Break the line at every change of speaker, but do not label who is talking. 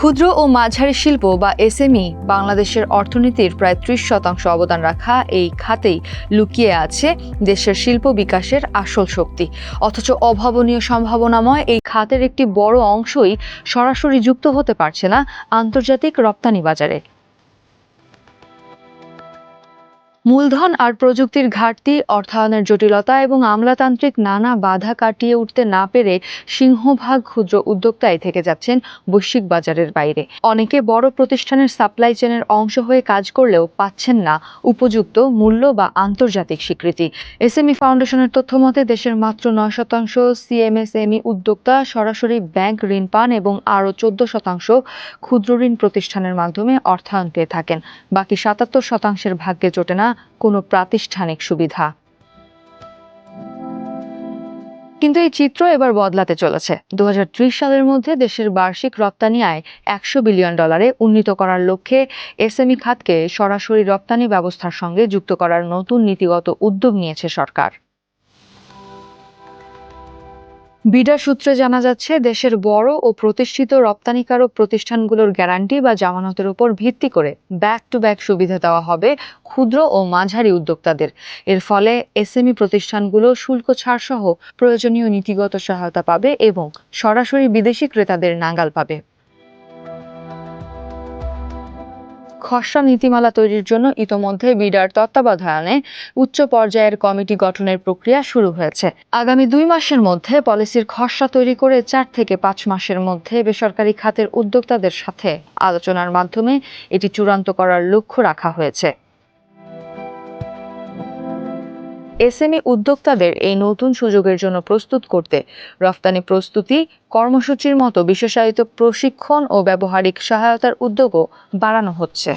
ক্ষুদ্র ও মাঝারি শিল্প বা এসএমই বাংলাদেশের অর্থনীতির প্রায় ৩০% অবদান রাখা এই খাতেই লুকিয়ে আছে দেশের শিল্প বিকাশের আসল শক্তি। অথচ অভাবনীয় সম্ভাবনাময় এই খাতের একটি বড় অংশই সরাসরি যুক্ত হতে পারছে না আন্তর্জাতিক রপ্তানি বাজারে। মূলধন আর প্রযুক্তির ঘাটতি, অর্থায়নের জটিলতা এবং আমলাতান্ত্রিক নানা বাধা কাটিয়ে উঠতে না পেরে সিংহভাগ ক্ষুদ্র উদ্যোক্তাই থেকে যাচ্ছেন বৈশ্বিক বাজারের বাইরে। অনেকে বড় প্রতিষ্ঠানের সাপ্লাই চেনের অংশ হয়ে কাজ করলেও পাচ্ছেন না উপযুক্ত মূল্য বা আন্তর্জাতিক স্বীকৃতি। এসএমই ফাউন্ডেশনের তথ্য মতে দেশের মাত্র ৯% সিএমএসএমই উদ্যোক্তা সরাসরি ব্যাংক ঋণ পান এবং আরও ১৪% ক্ষুদ্র ঋণ প্রতিষ্ঠানের মাধ্যমে অর্থায়ন পেয়ে থাকেন। বাকি ৭৭%-এর ভাগ্যে জোটে না কোনো প্রাতিষ্ঠানিক সুবিধা। কিন্তু এই চিত্র এবার বদলাতে চলেছে। ২০৩০ সালের মধ্যে দেশের বার্ষিক রপ্তানি আয় $১০০ বিলিয়ন উন্নীত করার লক্ষ্যে এসএমই খাতকে সরাসরি রপ্তানি ব্যবস্থার সঙ্গে যুক্ত করার নতুন নীতিগত উদ্যোগ নিয়েছে সরকার। বিডা সূত্রে জানা যাচ্ছে, দেশের বড় ও প্রতিষ্ঠিত রপ্তানিকারক প্রতিষ্ঠানগুলোর গ্যারান্টি বা জামানতের উপর ভিত্তি করে ব্যাক টু ব্যাক সুবিধা দেওয়া হবে ক্ষুদ্র ও মাঝারি উদ্যোক্তাদের। এর ফলে এসএমই প্রতিষ্ঠানগুলো শুল্ক ছাড় সহ প্রয়োজনীয় নীতিগত সহায়তা পাবে এবং সরাসরি বিদেশি ক্রেতাদের নাগাল পাবে। খসড়া নীতিমালা তৈরির জন্য ইতোমধ্যে বিডার তত্ত্বাবধানে উচ্চ পর্যায়ের কমিটি গঠনের প্রক্রিয়া শুরু হয়েছে। আগামী ২ মাসের মধ্যে পলিসির খসড়া তৈরি করে ৪ থেকে ৫ মাসের মধ্যে বেসরকারি খাতের উদ্যোক্তাদের সাথে আলোচনার মাধ্যমে এটি চূড়ান্ত করার লক্ষ্য রাখা হয়েছে। এসএমই উদ্যোক্তাদের এই নতুন সুযোগের জন্য প্রস্তুত করতে রফতানি প্রস্তুতি কর্মসূচির মতো বিশেষায়িত প্রশিক্ষণ ও ব্যবহারিক সহায়তার উদ্যোগও বাড়ানো হচ্ছে।